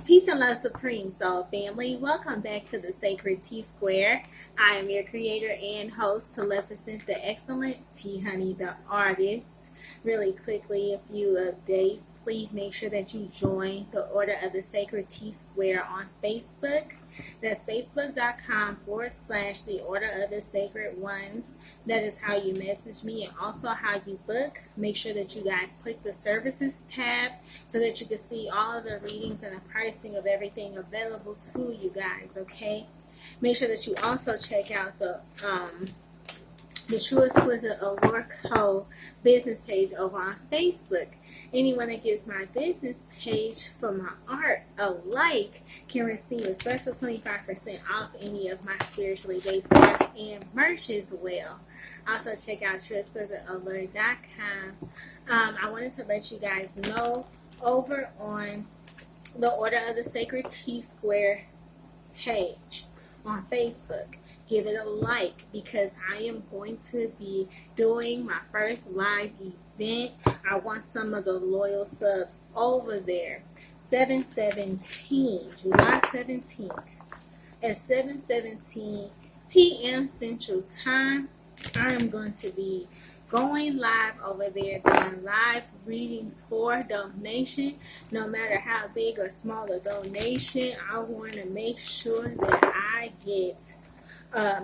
Peace and love, Supreme Soul family. Welcome back to the Sacred T Square. I am your creator and host, Telepathy the Excellent, T Honey the Artist. Really quickly, a few updates. Please make sure that you join the Order of the Sacred T Square on Facebook. That's facebook.com/the Order of the Sacred Ones. That is how you message me and also how you book. Make sure that you guys click the services tab so that you can see all of the readings and the pricing of everything available to you guys, okay? Make sure that you also check out the True Exquisite Allure Co. business page over on Facebook. Anyone that gives my business page for my art a like can receive a special 25% off any of my spiritually based arts and merch as well. Also check out TrueExquisiteAllure.com. I wanted to let you guys know over on the Order of the Sacred T Square page on Facebook. Give it a like because I am going to be doing my first live event. I want some of the loyal subs over there. 7/17, July 17th at 7:17 p.m. Central Time. I am going to be going live over there doing live readings for donation. No matter how big or small the donation, I want to make sure that I get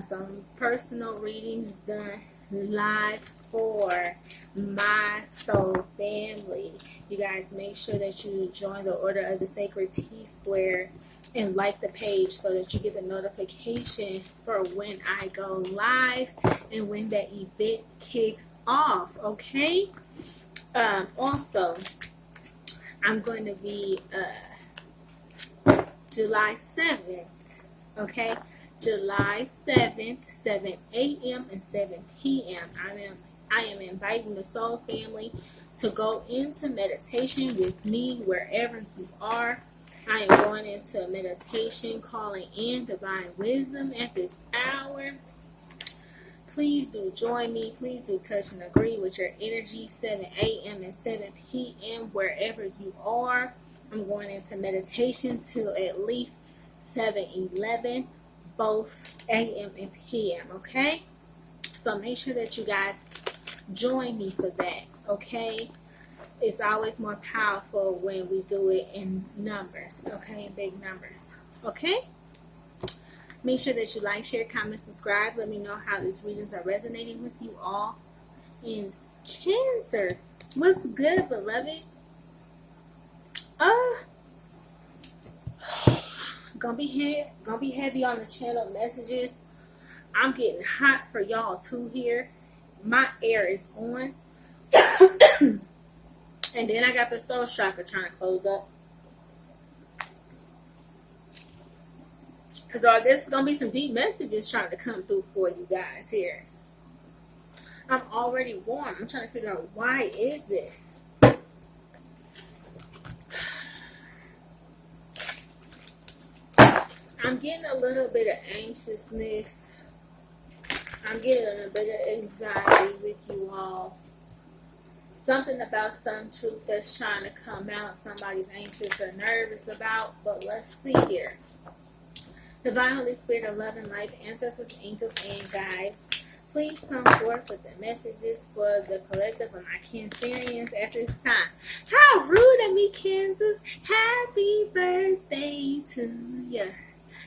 some personal readings done live for my soul family. You guys make sure that you join the Order of the Sacred T Square and like the page so that you get the notification for when I go live and when that event kicks off, okay? Also, I'm going to be July 7th, okay? July 7th, 7 a.m. and 7 p.m. I am inviting the soul family to go into meditation with me wherever you are. I am going into meditation, calling in divine wisdom at this hour. Please do join me. Please do touch and agree with your energy, 7 a.m. and 7 p.m. wherever you are. I'm going into meditation till at least 7:11. Both AM and PM, okay? So make sure that you guys join me for that, okay? It's always more powerful when we do it in numbers, okay? In big numbers, okay? Make sure that you like, share, comment, subscribe. Let me know how these readings are resonating with you all. And Cancers, what's good, beloved? Gonna be heavy on the channel messages. I'm getting hot for y'all too here. My air is on. And then I got the stove chakra trying to close up. So I guess it's gonna be some deep messages trying to come through for you guys here. I'm already warm. I'm trying to figure out why is this. I'm getting a little bit of anxiousness. I'm getting a little bit of anxiety with you all. Something about some truth that's trying to come out. Somebody's anxious or nervous about. But let's see here. Divine Holy Spirit of love and life, ancestors, angels, and guides, please come forth with the messages for the collective of my Cancerians at this time. How rude of me, Kansas. Happy birthday to ya.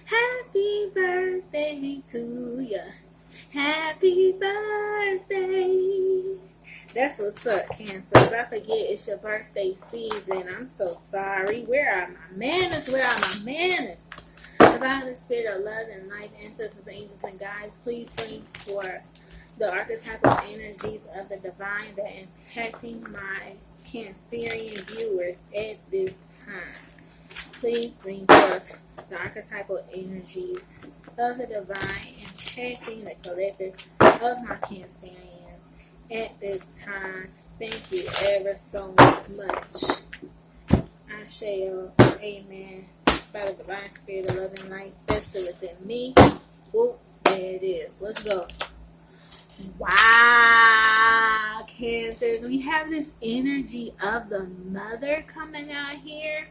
Happy birthday to ya. Happy birthday. That's what's up, Cancers. I forget it's your birthday season. I'm so sorry. Where are my manners? Where are my manners? Divine Spirit of love and life, ancestors, angels, and guides, please bring forth the archetypal energies of the divine that are impacting my Cancerian viewers at this time. Please bring forth the archetypal energies of the divine impacting the collective of my Cancerians at this time. Thank you ever so much. Ashe, amen. By the divine spirit of love and light vested within me. Whoop, there it is. Let's go. Wow, Cancers. We have this energy of the mother coming out here.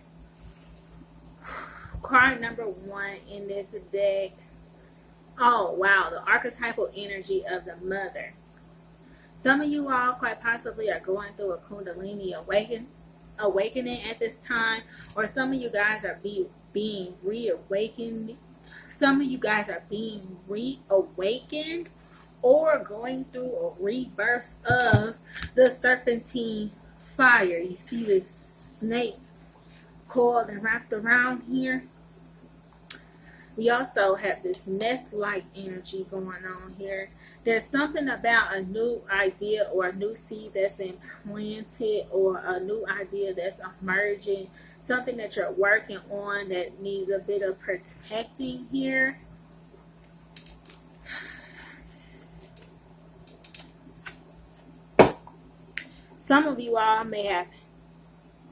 Card number 1 in this deck. Oh, wow. The archetypal energy of the mother. Some of you all quite possibly are going through a Kundalini awakening at this time. Or some of you guys are being reawakened. Some of you guys are being reawakened or going through a rebirth of the serpentine fire. You see this snake coiled and wrapped around here. We also have this nest-like energy going on here. There's something about a new idea or a new seed that's been planted, or a new idea that's emerging, something that you're working on that needs a bit of protecting here. Some of you all may have,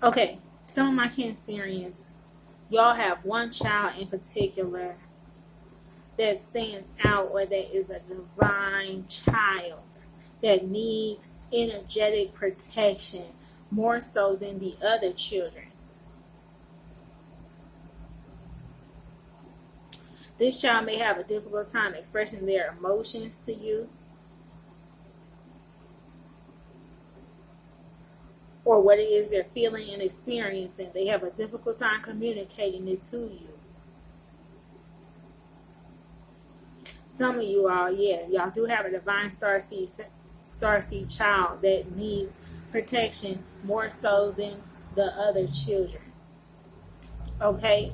okay, some of my Cancerians, y'all have one child in particular that stands out, or that is a divine child that needs energetic protection more so than the other children. This child may have a difficult time expressing their emotions to you, or what it is they're feeling and experiencing. They have a difficult time communicating it to you. Some of you all, y'all do have a divine starseed child that needs protection more so than the other children. Okay?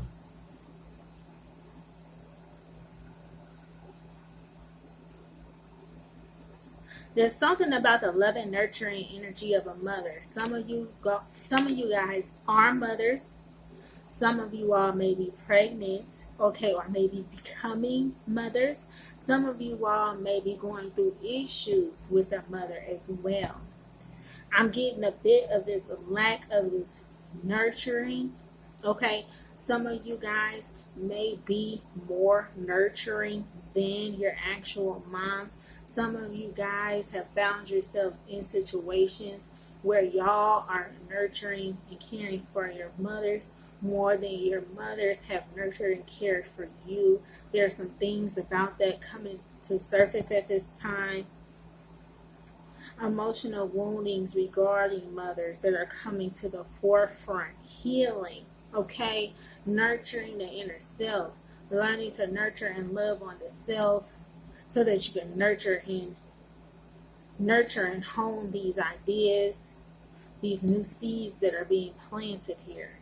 There's something about the loving, nurturing energy of a mother. Some of you guys are mothers. Some of you all may be pregnant, okay, or maybe becoming mothers. Some of you all may be going through issues with a mother as well. I'm getting a bit of this lack of this nurturing, okay. Some of you guys may be more nurturing than your actual moms. Some of you guys have found yourselves in situations where y'all are nurturing and caring for your mothers more than your mothers have nurtured and cared for you. There are some things about that coming to surface at this time. Emotional woundings regarding mothers that are coming to the forefront. Healing, okay? Nurturing the inner self. Learning to nurture and love on the self so that you can nurture and hone these ideas, these new seeds that are being planted here.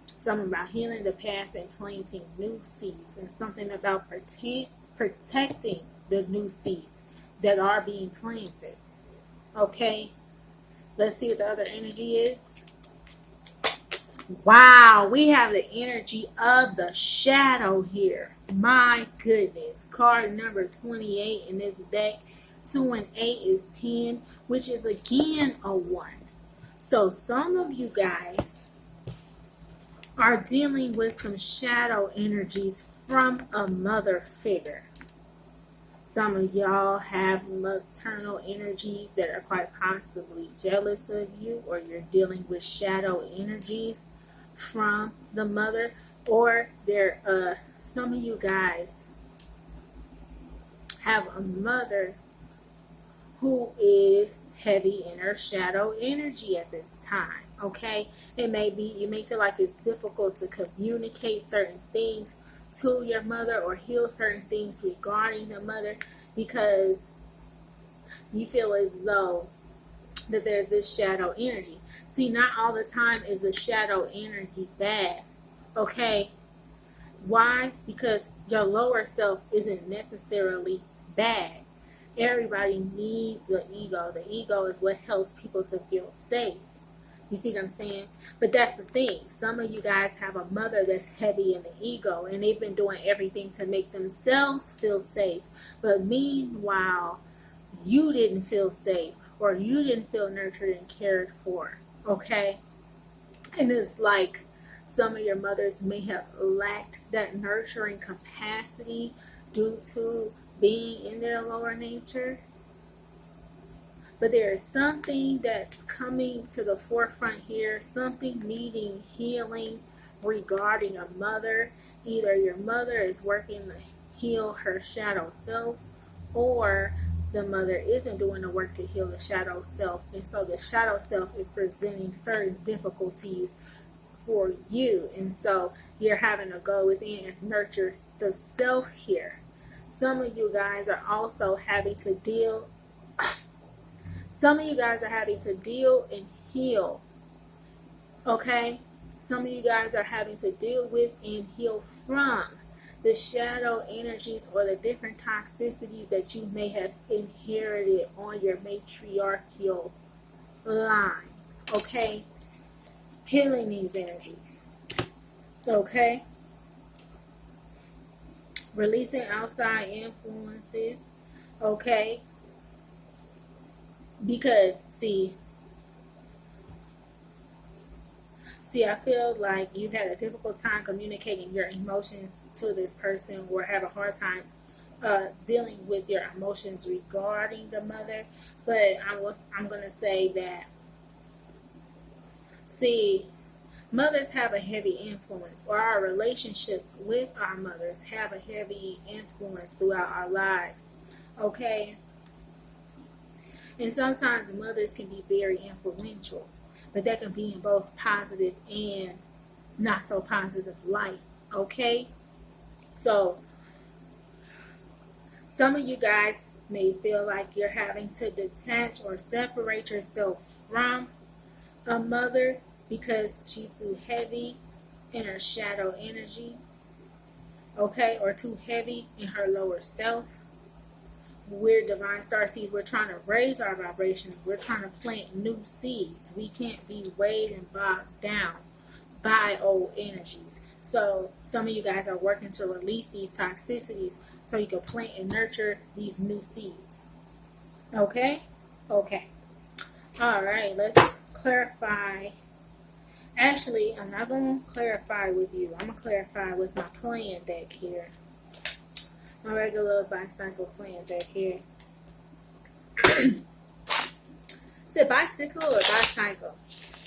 Something about healing the past and planting new seeds, and something about protecting the new seeds that are being planted. Okay, let's see what the other energy is. Wow, we have the energy of the shadow here. My goodness. Card number 28 in this deck. 2 and 8 is 10, which is again a 1. So some of you guys are dealing with some shadow energies from a mother figure. Some of y'all have maternal energies that are quite possibly jealous of you, or you're dealing with shadow energies from the mother, or some of you guys have a mother who is heavy in her shadow energy at this time. Okay, you may feel like it's difficult to communicate certain things to your mother or heal certain things regarding the mother because you feel as though that there's this shadow energy. See, not all the time is the shadow energy bad. Okay, why? Because your lower self isn't necessarily bad. Everybody needs the ego. The ego is what helps people to feel safe. You see what I'm saying? But that's the thing. Some of you guys have a mother that's heavy in the ego, and they've been doing everything to make themselves feel safe. But meanwhile, you didn't feel safe, or you didn't feel nurtured and cared for. Okay? And it's like some of your mothers may have lacked that nurturing capacity due to being in their lower nature. But there is something that's coming to the forefront here, something needing healing regarding a mother. Either your mother is working to heal her shadow self, or the mother isn't doing the work to heal the shadow self, and so the shadow self is presenting certain difficulties for you, and so you're having to go within and nurture the self here. Some of you guys are also having to deal and heal, okay? Some of you guys are having to deal with and heal from the shadow energies or the different toxicities that you may have inherited on your matriarchal line, okay? Healing these energies, okay? Releasing outside influences, okay? Because, see, I feel like you've had a difficult time communicating your emotions to this person, or have a hard time dealing with your emotions regarding the mother. But I'm going to say that, see, mothers have a heavy influence, or our relationships with our mothers have a heavy influence throughout our lives, okay? And sometimes mothers can be very influential, but that can be in both positive and not so positive light, okay? So some of you guys may feel like you're having to detach or separate yourself from a mother because she's too heavy in her shadow energy, okay, or too heavy in her lower self. We're divine star seeds. We're trying to raise our vibrations. We're trying to plant new seeds. We can't be weighed and bogged down by old energies. So some of you guys are working to release these toxicities so you can plant and nurture these new seeds. Okay? Okay. All right, let's clarify. Actually, I'm not going to clarify with you. I'm going to clarify with my plan deck here. My regular bicycle plan back here. Is it bicycle or bicycle?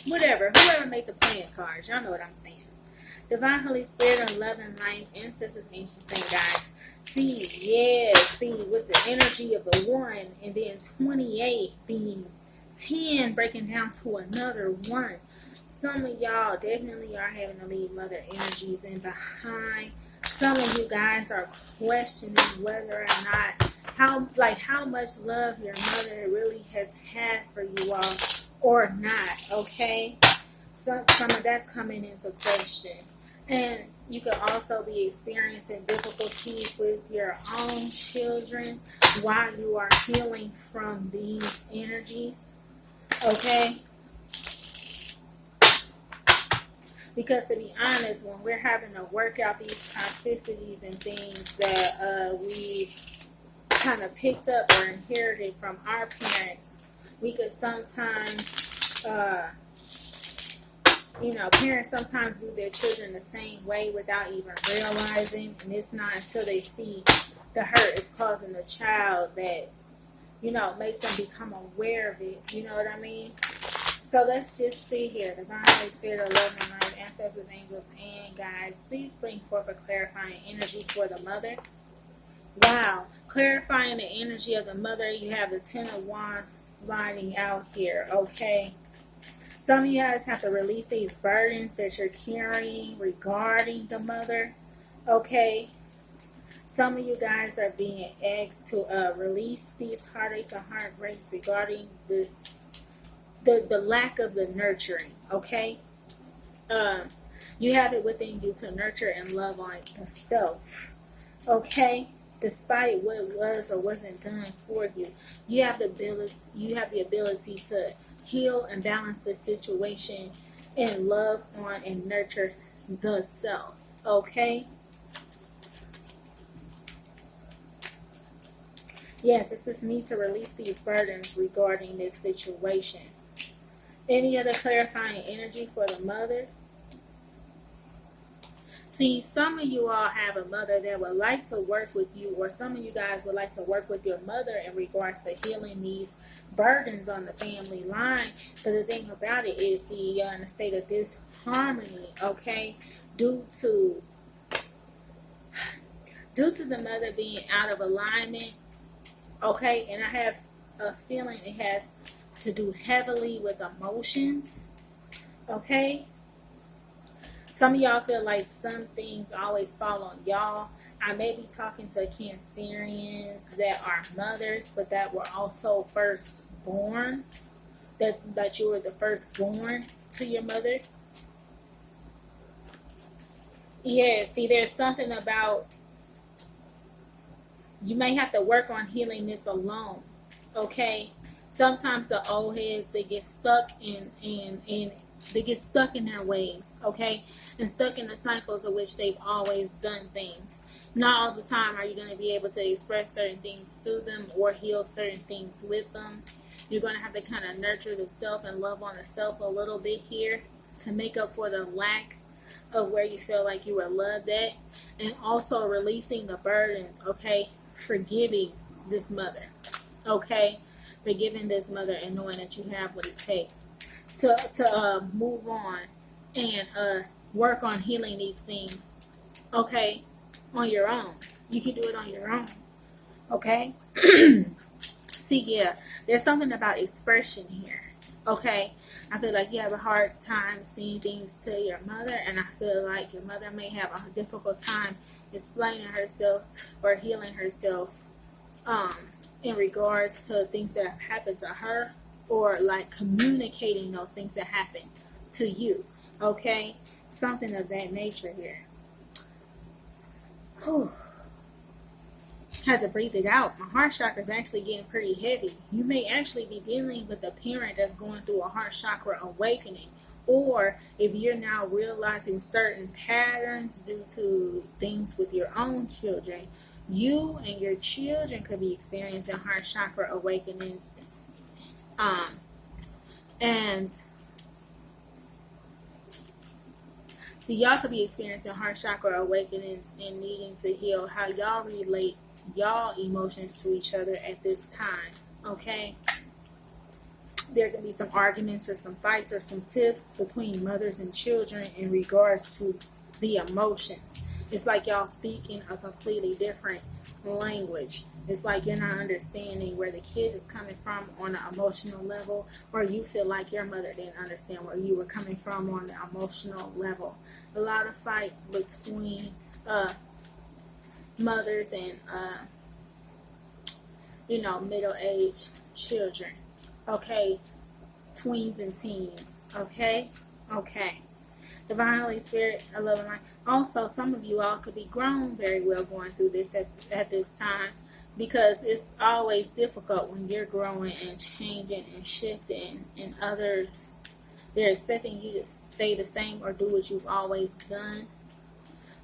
Whatever. Whoever made the plan cards, y'all know what I'm saying. Divine Holy Spirit and love and light, ancestors, ancient saint guys. See, with the energy of the 1, and then 28 being 10, breaking down to another 1. Some of y'all definitely are having to leave mother energies in behind. Some of you guys are questioning whether or not how much love your mother really has had for you all or not, okay? Some of that's coming into question. And you could also be experiencing difficulties with your own children while you are healing from these energies, okay? Because to be honest, when we're having to work out these toxicities and things that we kind of picked up or inherited from our parents, we could sometimes, parents sometimes do their children the same way without even realizing. And it's not until they see the hurt it's causing the child that, makes them become aware of it. You know what I mean? So let's just see here. Divine Holy Spirit of love and light, ancestors, angels, and guides, please bring forth a clarifying energy for the mother. Wow. Clarifying the energy of the mother, you have the 10 of Wands sliding out here, okay? Some of you guys have to release these burdens that you're carrying regarding the mother, okay? Some of you guys are being asked to release these heartaches and heartbreaks regarding this. The lack of the nurturing, okay? You have it within you to nurture and love on yourself, okay? Despite what was or wasn't done for you, you have the ability to heal and balance the situation and love on and nurture the self, okay? Yes, it's this need to release these burdens regarding this situation. Any other clarifying energy for the mother? See, some of you all have a mother that would like to work with you, or some of you guys would like to work with your mother in regards to healing these burdens on the family line. But the thing about it is, see, you're in a state of disharmony, okay? due to the mother being out of alignment. Okay, and I have a feeling it has to do heavily with emotions. Okay, some of y'all feel like some things always fall on y'all. I may be talking to Cancerians that are mothers, but that were also firstborn. That you were the firstborn to your mother. Yeah, see, there's something about you may have to work on healing this alone. Okay, sometimes the old heads, they get stuck in they get stuck in their ways. Okay, and stuck in the cycles of which they've always done things. Not all the time are you going to be able to express certain things to them or heal certain things with them. You're going to have to kind of nurture the self and love on the self a little bit here to make up for the lack of where you feel like you were loved at, and also releasing the burdens. Okay, forgiving this mother. Okay, forgiving this mother and knowing that you have what it takes to move on and work on healing these things. Okay, on your own. You can do it on your own. Okay. See, yeah, there's something about expression here. Okay, I feel like you have a hard time seeing things to your mother, and I feel like your mother may have a difficult time explaining herself or healing herself in regards to things that have happened to her, or like communicating those things that happen to you. Okay, something of that nature here. Whew. Had to breathe it out. My heart chakra is actually getting pretty heavy. You may actually be dealing with a parent that's going through a heart chakra awakening. Or if you're now realizing certain patterns due to things with your own children, you and your children could be experiencing heart chakra awakenings. And so y'all could be experiencing heart chakra awakenings and needing to heal how y'all relate y'all emotions to each other at this time. Okay, there can be some arguments or some fights or some tiffs between mothers and children in regards to the emotions. It's like y'all speaking a completely different language. It's like you're not understanding where the kid is coming from on an emotional level, or you feel like your mother didn't understand where you were coming from on the emotional level. A lot of fights between mothers and middle-aged children. Okay, tweens and teens. Okay. Divine Holy Spirit, I love and light. Also, some of you all could be grown very well going through this at this time, because it's always difficult when you're growing and changing and shifting, and others, they're expecting you to stay the same or do what you've always done.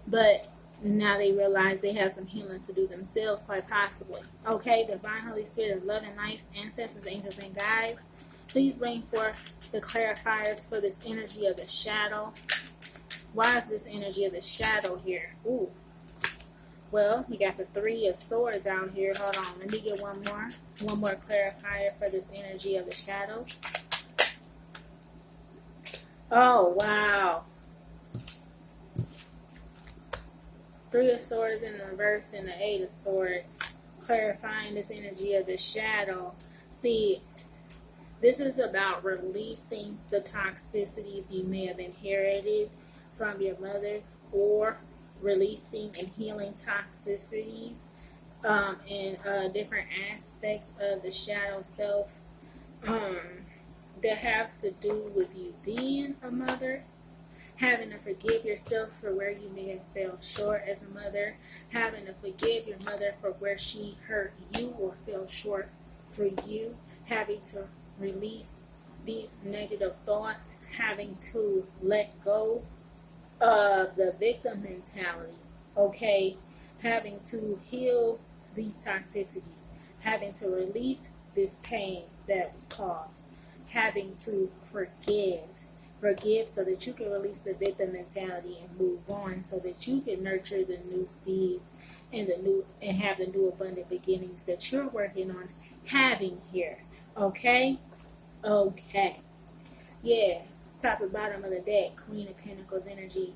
But now they realize they have some healing to do themselves, quite possibly. Okay, Divine Holy Spirit of love and life, ancestors, angels, and guides, please bring forth the clarifiers for this energy of the shadow. Why is this energy of the shadow here? Ooh. Well, we got the Three of Swords out here. Hold on, let me get one more clarifier for this energy of the shadow. Oh, wow. Three of Swords in reverse and the Eight of Swords, clarifying this energy of the shadow. See, this is about releasing the toxicities you may have inherited from your mother, or releasing and healing toxicities in different aspects of the shadow self that have to do with you being a mother, having to forgive yourself for where you may have fell short as a mother, having to forgive your mother for where she hurt you or fell short for you, having to release these negative thoughts, having to let go of the victim mentality, okay, having to heal these toxicities, having to release this pain that was caused, having to forgive so that you can release the victim mentality and move on, so that you can nurture the new seed and have the new abundant beginnings that you're working on having here. Okay. Yeah, top and bottom of the deck, Queen of Pentacles energy,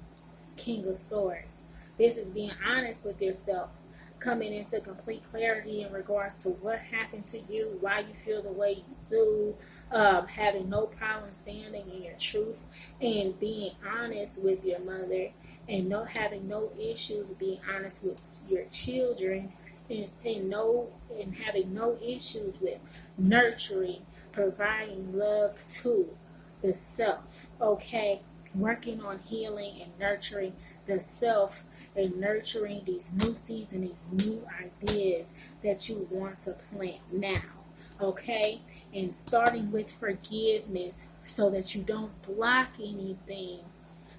King of Swords. This is being honest with yourself, coming into complete clarity in regards to what happened to you, why you feel the way you do, having no problem standing in your truth and being honest with your mother, and not having no issues being honest with your children, and having no issues with nurturing, providing love to the self. Okay, working on healing and nurturing the self, and nurturing these new seeds and these new ideas that you want to plant now. Okay, and starting with forgiveness so that you don't block anything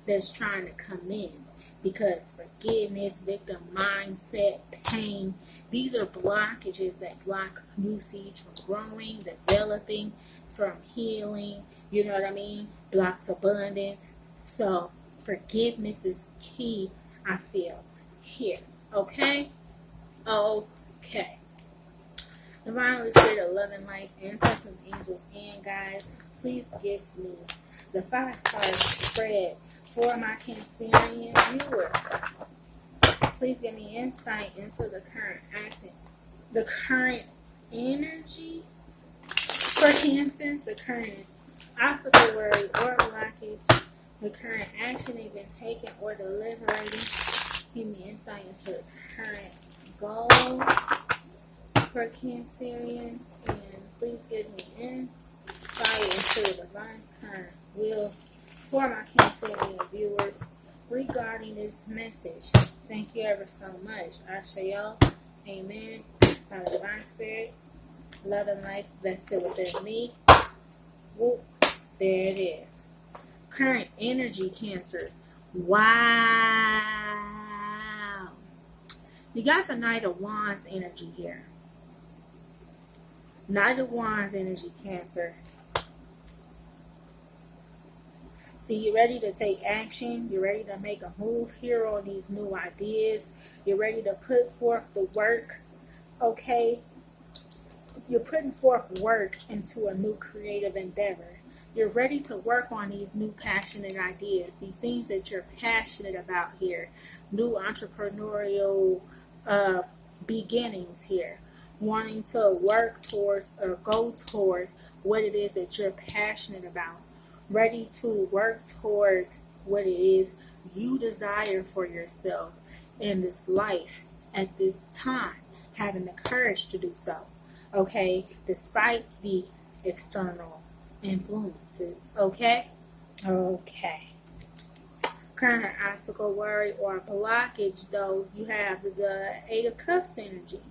that's trying to come in, because forgiveness, victim mindset, pain, these are blockages that block new seeds from growing, developing, from healing. You know what I mean? Blocks abundance. So forgiveness is key, I feel, here. Okay? Okay. Divine Holy Spirit of love and life, ancestors, angels, and guys, please give me the 5-card spread for my Cancerian viewers. Please give me insight into the current action, the current energy for Cancers, the current obstacle, worry, or blockage, the current action they've been taking or deliberating. Give me insight into the current goals for Cancerians, and please give me insight into the divine's current will for my Cancerian viewers regarding this message. Thank you ever so much. Ashayo. Amen. By the divine spirit, love and life vested within me. Whoop. There it is. Current energy, Cancer. Wow. You got the Knight of Wands energy here. Knight of Wands energy, Cancer. See, you're ready to take action. You're ready to make a move here on these new ideas. You're ready to put forth the work. Okay? You're putting forth work into a new creative endeavor. You're ready to work on these new passionate ideas, these things that you're passionate about here. New entrepreneurial beginnings here. Wanting to work towards or go towards what it is that you're passionate about. Ready to work towards what it is you desire for yourself in this life at this time. Having the courage to do so. Okay? Despite the external influences. Okay? Okay. Current obstacle, worry, or blockage, though, you have the 8 of Cups energy.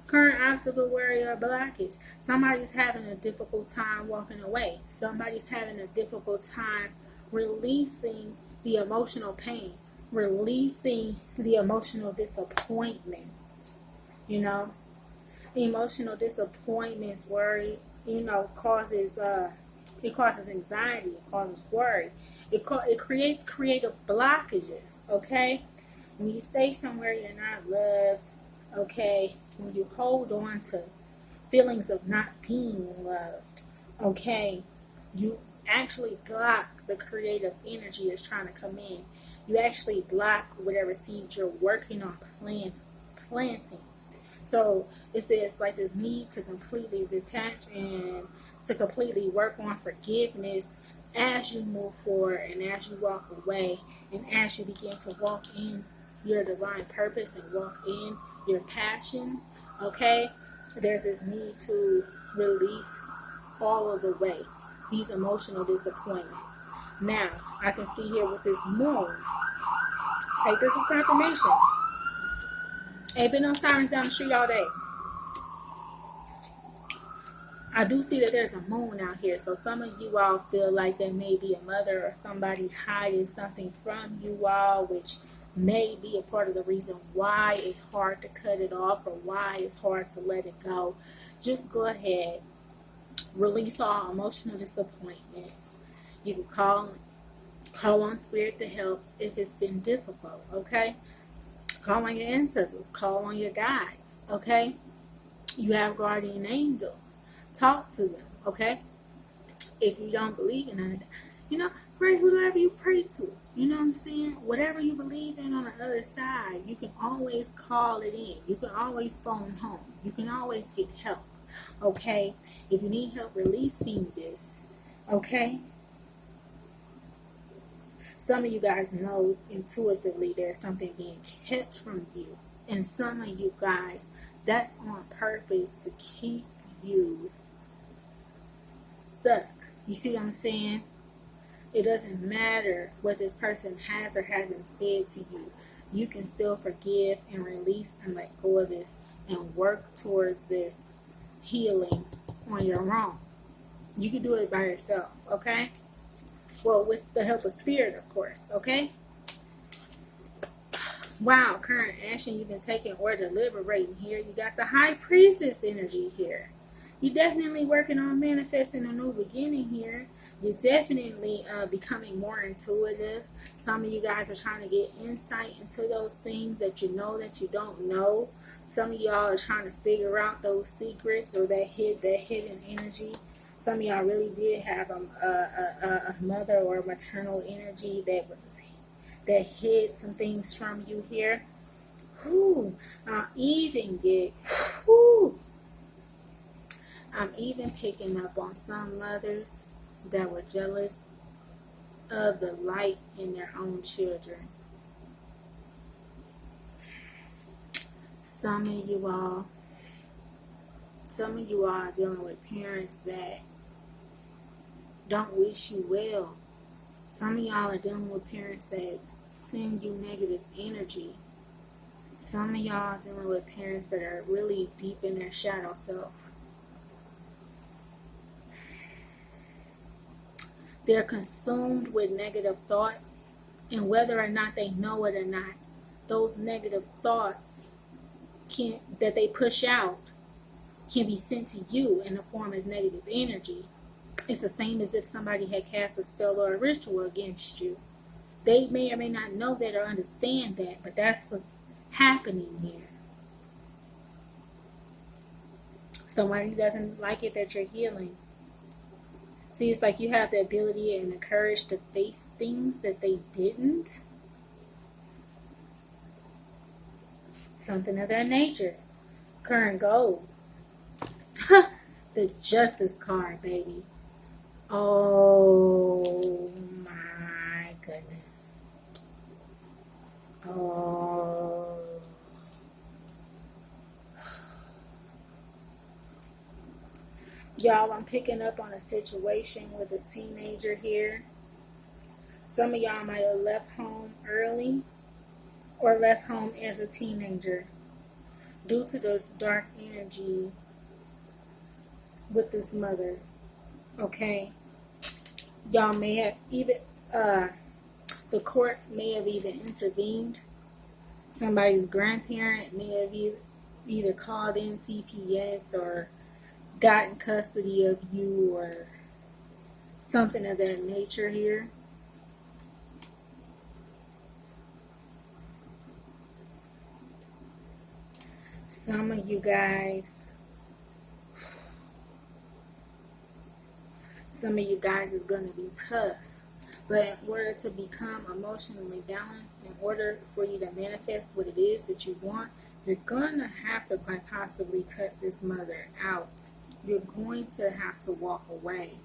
Current obstacle, worry, or blockage. Somebody's having a difficult time walking away. Somebody's having a difficult time releasing the emotional pain, releasing the emotional disappointments. You know, emotional disappointments, worry, causes anxiety, it causes worry. It creates creative blockages, okay? When you stay somewhere you're not loved, okay? When you hold on to feelings of not being loved, okay? You actually block the creative energy that's trying to come in. You actually block whatever seeds you're working on planting. So it's like this need to completely detach and to completely work on forgiveness as you move forward and as you walk away and as you begin to walk in your divine purpose and walk in your passion, okay? There's this need to release all of the way these emotional disappointments. Now, I can see here with this moon, take this as confirmation. Ain't been no sirens down the street all day. I do see that there's a moon out here, so some of you all feel like there may be a mother or somebody hiding something from you all, which may be a part of the reason why it's hard to cut it off or why it's hard to let it go. Just go ahead, release all emotional disappointments. You can call on spirit to help if it's been difficult, okay? Call on your ancestors, call on your guides, okay? You have guardian angels. Talk to them, okay? If you don't believe in it, pray whoever you pray to. You know what I'm saying? Whatever you believe in on the other side, you can always call it in. You can always phone home. You can always get help. Okay? If you need help releasing this, okay? Some of you guys know intuitively there's something being kept from you. And some of you guys, that's on purpose to keep you stuck. You see what I'm saying? It doesn't matter what this person has or hasn't said to you. You can still forgive and release and let go of this and work towards this healing on your own. You can do it by yourself, okay? Well, with the help of spirit, of course, okay? Wow, current action you've been taking or deliberating here. You got the High Priestess energy here. You're definitely working on manifesting a new beginning here. You're definitely becoming more intuitive. Some of you guys are trying to get insight into those things that you know that you don't know. Some of y'all are trying to figure out those secrets or that hidden energy. Some of y'all really did have a mother or a maternal energy that hid some things from you here. I'm even picking up on some mothers that were jealous of the light in their own children. Some of you all are dealing with parents that don't wish you well. Some of y'all are dealing with parents that send you negative energy. Some of y'all are dealing with parents that are really deep in their shadow self. They're consumed with negative thoughts, and whether or not they know it or not, those negative thoughts that they push out can be sent to you in the form as negative energy. It's the same as if somebody had cast a spell or a ritual against you. They may or may not know that or understand that, but that's what's happening here. Somebody doesn't like it that you're healing. See, it's like you have the ability and the courage to face things that they didn't. Something of that nature. Current goal. The Justice card, baby. Oh my goodness. Oh. Y'all, I'm picking up on a situation with a teenager here. Some of y'all might have left home early or left home as a teenager due to this dark energy with this mother. Okay? Y'all may have even, the courts may have even intervened. Somebody's grandparent may have either called in CPS or gotten custody of you or something of that nature here. Some of you guys is going to be tough. But in order to become emotionally balanced, in order for you to manifest what it is that you want, you're going to have to quite possibly cut this mother out. You're going to have to walk away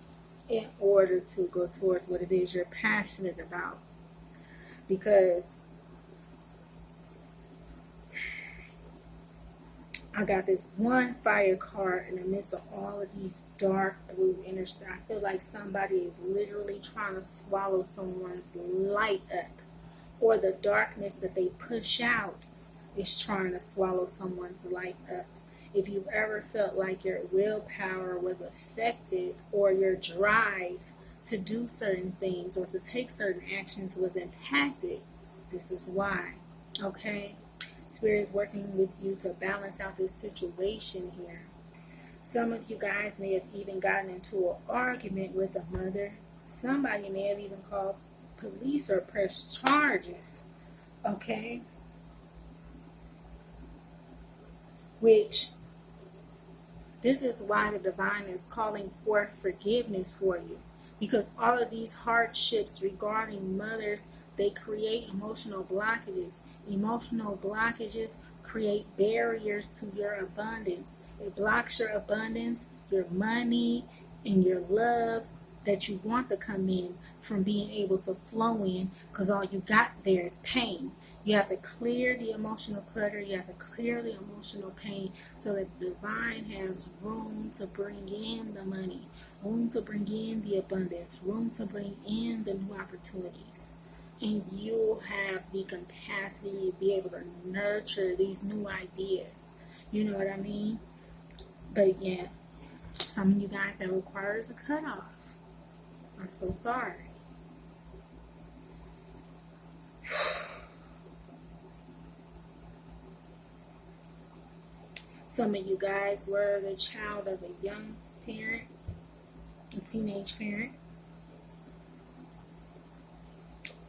in order to go towards what it is you're passionate about. Because I got this one fire card in the midst of all of these dark blue energies. I feel like somebody is literally trying to swallow someone's light up. Or the darkness that they push out is trying to swallow someone's light up. If you've ever felt like your willpower was affected or your drive to do certain things or to take certain actions was impacted, this is why. Okay? Spirit is working with you to balance out this situation here. Some of you guys may have even gotten into an argument with a mother. Somebody may have even called police or pressed charges. Okay? Which, this is why the divine is calling for forgiveness for you. because all of these hardships regarding mothers, they create emotional blockages. Emotional blockages create barriers to your abundance. It blocks your abundance, your money, and your love that you want to come in from being able to flow in, because all you got there is pain. You have to clear the emotional clutter. You have to clear the emotional pain so that the divine has room to bring in the money, room to bring in the abundance, room to bring in the new opportunities. And you'll have the capacity to be able to nurture these new ideas. You know what I mean? But yeah, some of you guys, that requires a cutoff. I'm so sorry. Some of you guys were the child of a young parent, a teenage parent.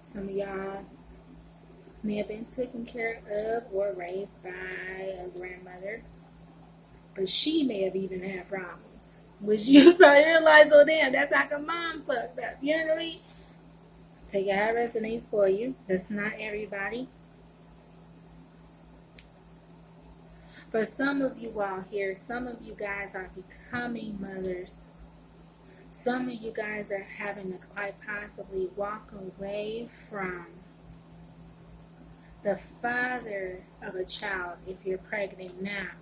Some of y'all may have been taken care of or raised by a grandmother, but she may have even had problems, which you probably realize, oh damn, that's like a mom fucked up. You know what I mean? Take it how it resonates for you. That's not everybody. For some of you all here, some of you guys are becoming mothers. Some of you guys are having to quite possibly walk away from the father of a child if you're pregnant now.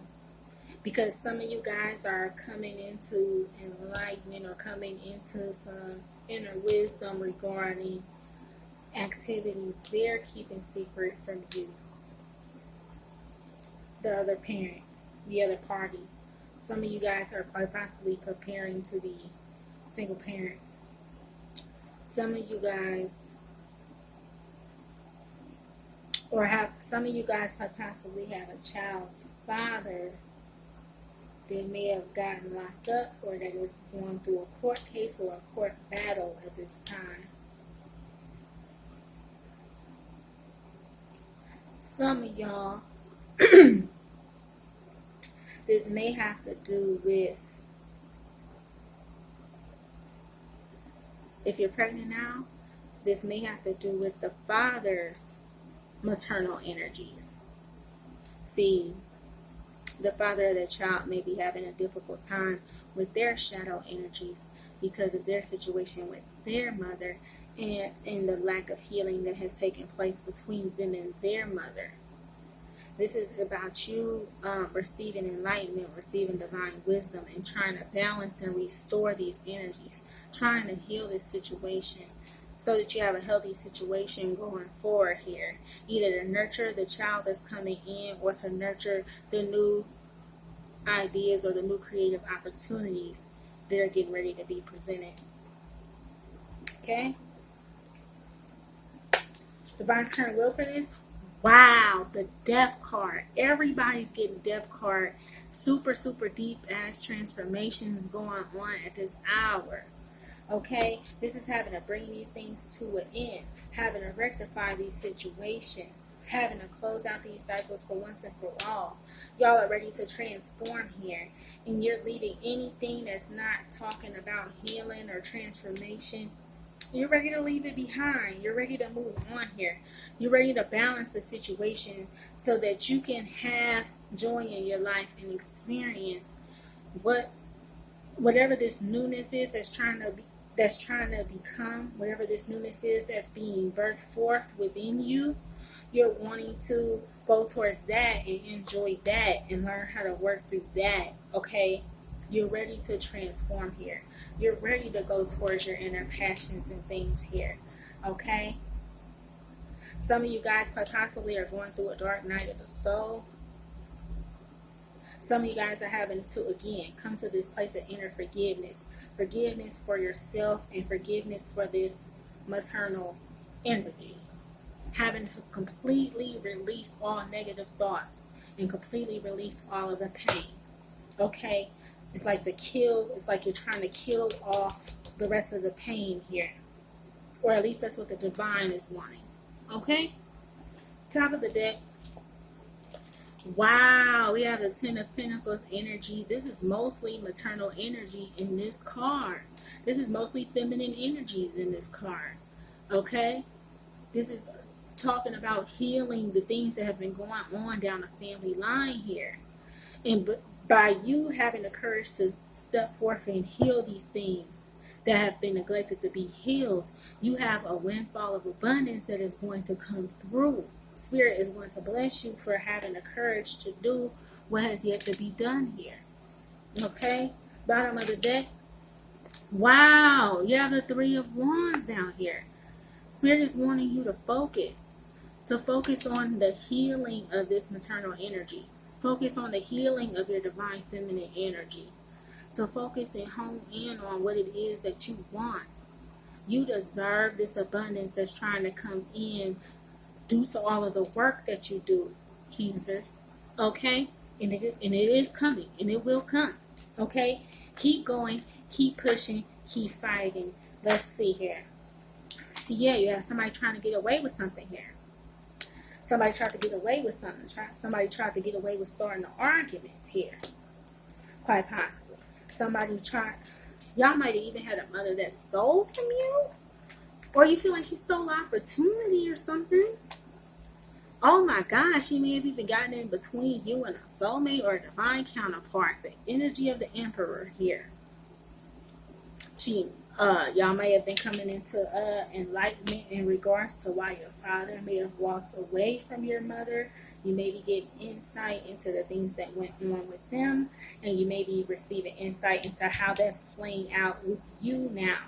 Because some of you guys are coming into enlightenment or coming into some inner wisdom regarding activities they're keeping secret from you. The other parent, the other party. Some of you guys are quite possibly preparing to be single parents. Some of you guys, some of you guys quite possibly have a child's father that may have gotten locked up or that is going through a court case or a court battle at this time. Some of y'all, this may have to do with, if you're pregnant now, this may have to do with the father's maternal energies. See, the father of the child may be having a difficult time with their shadow energies because of their situation with their mother and the lack of healing that has taken place between them and their mother. This is about you receiving enlightenment, receiving divine wisdom, and trying to balance and restore these energies, trying to heal this situation so that you have a healthy situation going forward here. Either to nurture the child that's coming in or to nurture the new ideas or the new creative opportunities that are getting ready to be presented. Okay? Divine's current will for this. Wow, the Death card. Everybody's getting Death card. Super, super deep ass transformations going on at this hour. Okay? This is having to bring these things to an end. Having to rectify these situations. Having to close out these cycles for once and for all. Y'all are ready to transform here. And you're leaving anything that's not talking about healing or transformation. You're ready to leave it behind. You're ready to move on here. You're ready to balance the situation so that you can have joy in your life and experience whatever this newness is that's trying to become, whatever this newness is that's being birthed forth within you. You're wanting to go towards that and enjoy that and learn how to work through that. Okay? You're ready to transform here. You're ready to go towards your inner passions and things here. Okay? Some of you guys quite possibly are going through a dark night of the soul. Some of you guys are having to, again, come to this place of inner forgiveness. Forgiveness for yourself and forgiveness for this maternal energy. Having to completely release all negative thoughts and completely release all of the pain. Okay? It's like you're trying to kill off the rest of the pain here. Or at least that's what the divine is wanting. Okay? Top of the deck. Wow, we have the Ten of Pentacles energy. This is mostly maternal energy in this card. This is mostly feminine energies in this card. Okay? This is talking about healing the things that have been going on down the family line here. And by you having the courage to step forth and heal these things that have been neglected to be healed, you have a windfall of abundance that is going to come through. Spirit is going to bless you for having the courage to do what has yet to be done here. Okay? Bottom of the deck. Wow, you have the Three of Wands down here. Spirit is wanting you to focus on the healing of this maternal energy. Focus on the healing of your divine feminine energy. To focus and hone in on what it is that you want. You deserve this abundance that's trying to come in due to all of the work that you do, Cancers. Okay? And it is coming, and it will come. Okay? Keep going, keep pushing, keep fighting. Let's see here. See, yeah, you have somebody trying to get away with something here. Somebody tried to get away with something. Somebody tried to get away with starting an argument here. Quite possibly. Y'all might have even had a mother that stole from you. Or you feel like she stole opportunity or something. Oh my gosh, she may have even gotten in between you and a soulmate or a divine counterpart. The energy of the Emperor here. Y'all may have been coming into enlightenment in regards to why your father may have walked away from your mother. You may be getting insight into the things that went on with them, and you may be receiving insight into how that's playing out with you now.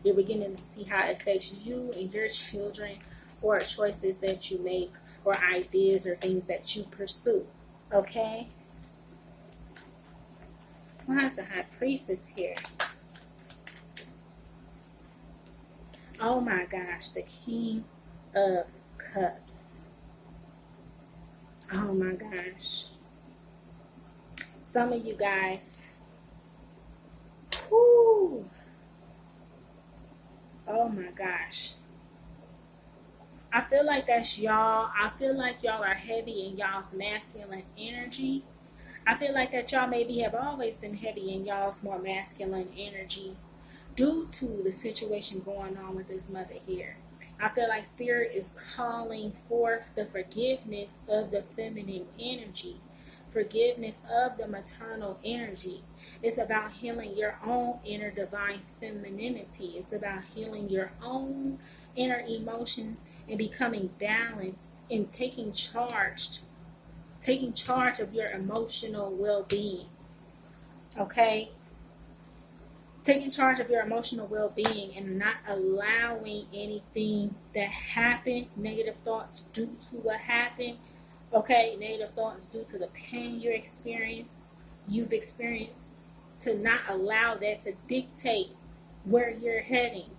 You're beginning to see how it affects you and your children, or choices that you make, or ideas or things that you pursue. Okay? Why is the High Priestess here? Oh my gosh, the King of Cups. Oh my gosh. Some of you guys. Whoo. Oh my gosh. I feel like that's y'all. I feel like y'all are heavy in y'all's masculine energy. I feel like that y'all maybe have always been heavy in y'all's more masculine energy due to the situation going on with this mother here. I feel like Spirit is calling forth the forgiveness of the feminine energy, forgiveness of the maternal energy. It's about healing your own inner divine femininity. It's about healing your own inner emotions and becoming balanced and taking charge of your emotional well-being. Okay? Taking charge of your emotional well-being and not allowing anything that happened, negative thoughts due to what happened, okay, negative thoughts due to the pain you've experienced, to not allow that to dictate where you're heading,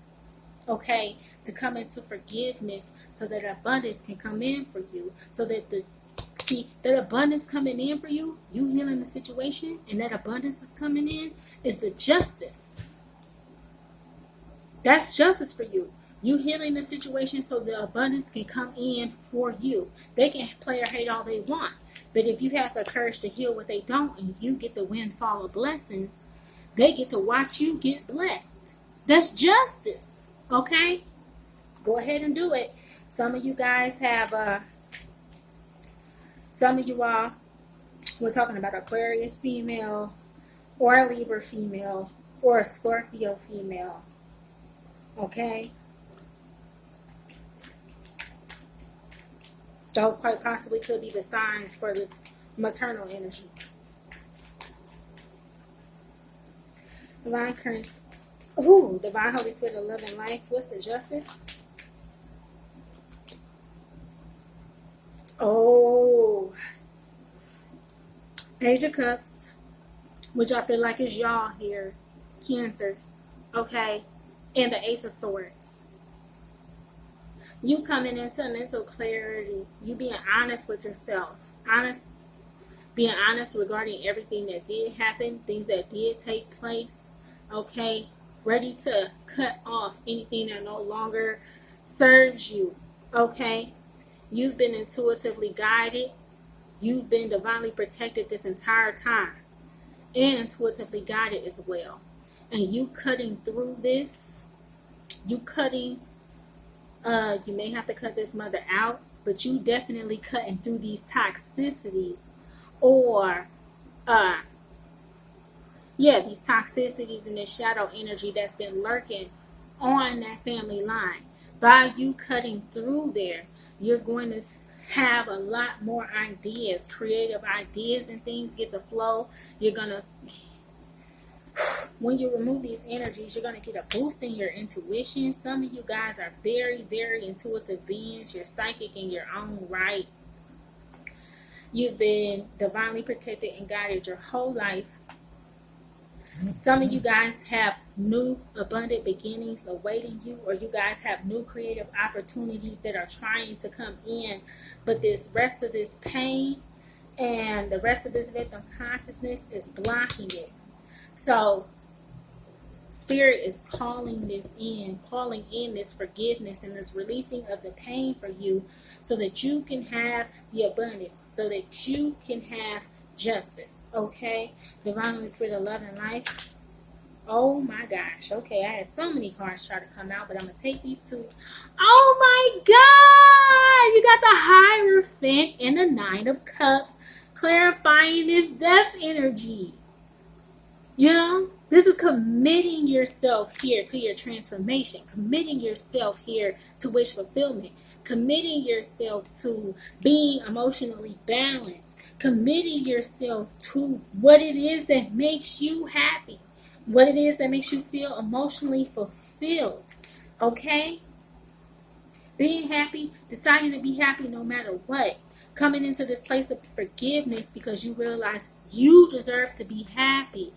okay, to come into forgiveness so that abundance can come in for you, so that that abundance coming in for you, you healing the situation, and that abundance is coming in, is the justice. That's justice for you. You healing the situation so the abundance can come in for you. They can play or hate all they want. But if you have the courage to heal what they don't, and you get the windfall of blessings, they get to watch you get blessed. That's justice. Okay? Go ahead and do it. Some of you guys have, some of you all, we're talking about Aquarius female, or a Libra female, or a Scorpio female. Okay? Those quite possibly could be the signs for this maternal energy. Divine currents. Ooh, Divine Holy Spirit of love and life. What's the justice? Oh. Page of Cups, which I feel like is y'all here, Cancers, okay, and the Ace of Swords. You coming into mental clarity, you being honest with yourself, being honest regarding everything that did happen, things that did take place, okay, ready to cut off anything that no longer serves you, okay. You've been intuitively guided, you've been divinely protected this entire time, and intuitively guided as well. and you cutting through this, you may have to cut this mother out, but you definitely cutting through these toxicities, or these toxicities and this shadow energy that's been lurking on that family line. By you cutting through there, you're going to have a lot more ideas, creative ideas, and things get the flow. You're going to, when you remove these energies, you're going to get a boost in your intuition. Some of you guys are very, very intuitive beings. You're psychic in your own right. You've been divinely protected and guided your whole life. Some of you guys have new abundant beginnings awaiting you, or you guys have new creative opportunities that are trying to come in, but this rest of this pain and the rest of this victim consciousness is blocking it. So Spirit is calling in this forgiveness and this releasing of the pain for you, so that you can have the abundance, so that you can have justice. Okay, Divine Spirit of love and life. Oh my gosh. Okay, I had so many cards try to come out, but I'm gonna take these two. Oh my God, you got the Hierophant and the Nine of Cups, clarifying this death energy. This is committing yourself here to your transformation, committing yourself here to wish fulfillment, committing yourself to being emotionally balanced, committing yourself to what it is that makes you happy, what it is that makes you feel emotionally fulfilled. Okay? Being happy, deciding to be happy no matter what. Coming into this place of forgiveness because you realize you deserve to be happy.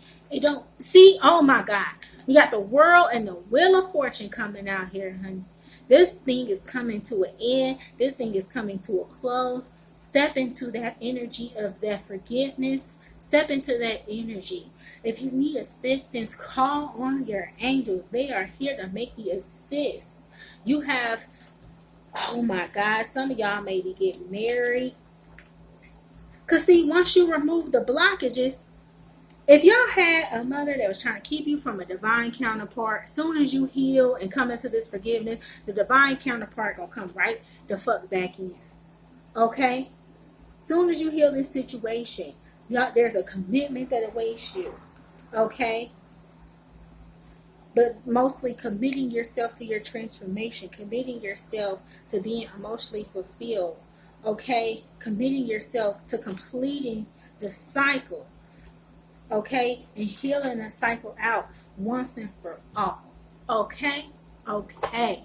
Oh my God. We got the World and the Wheel of Fortune coming out here, honey. This thing is coming to an end. This thing is coming to a close. Step into that energy of that forgiveness. Step into that energy. If you need assistance, call on your angels. They are here to make the assist. You have, oh my God, some of y'all maybe get married. Because see, once you remove the blockages, if y'all had a mother that was trying to keep you from a divine counterpart, as soon as you heal and come into this forgiveness, the divine counterpart gonna come right the fuck back in. Okay? Soon as you heal this situation, there's a commitment that awaits you. Okay? But mostly committing yourself to your transformation, committing yourself to being emotionally fulfilled. Okay? Committing yourself to completing the cycle. Okay? And healing the cycle out once and for all. Okay? Okay.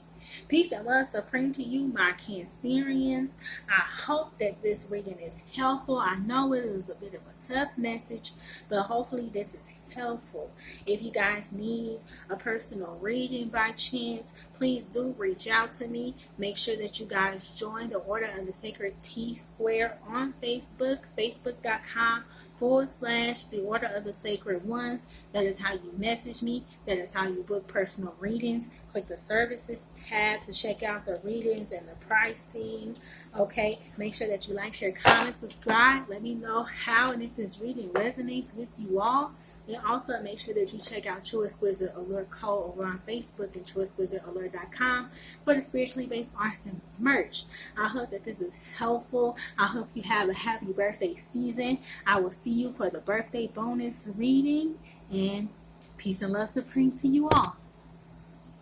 Peace and love supreme to you, my Cancerians. I hope that this reading is helpful. I know it was a bit of a tough message, but hopefully this is helpful. If you guys need a personal reading by chance, please do reach out to me. Make sure that you guys join the Order of the Sacred T-Square on Facebook, facebook.com/the Order of the Sacred Ones. That is how you message me. That is how you book personal readings. Click the services tab to check out the readings and the pricing. Okay, make sure that you like, share, comment, subscribe. Let me know how and if this reading resonates with you all. And also make sure that you check out True Exquisite Allure Co. over on Facebook and trueexquisiteallure.com for the spiritually based arts and merch. I hope that this is helpful. I hope you have a happy birthday season. I will see you for the birthday bonus reading, and peace and love supreme to you all.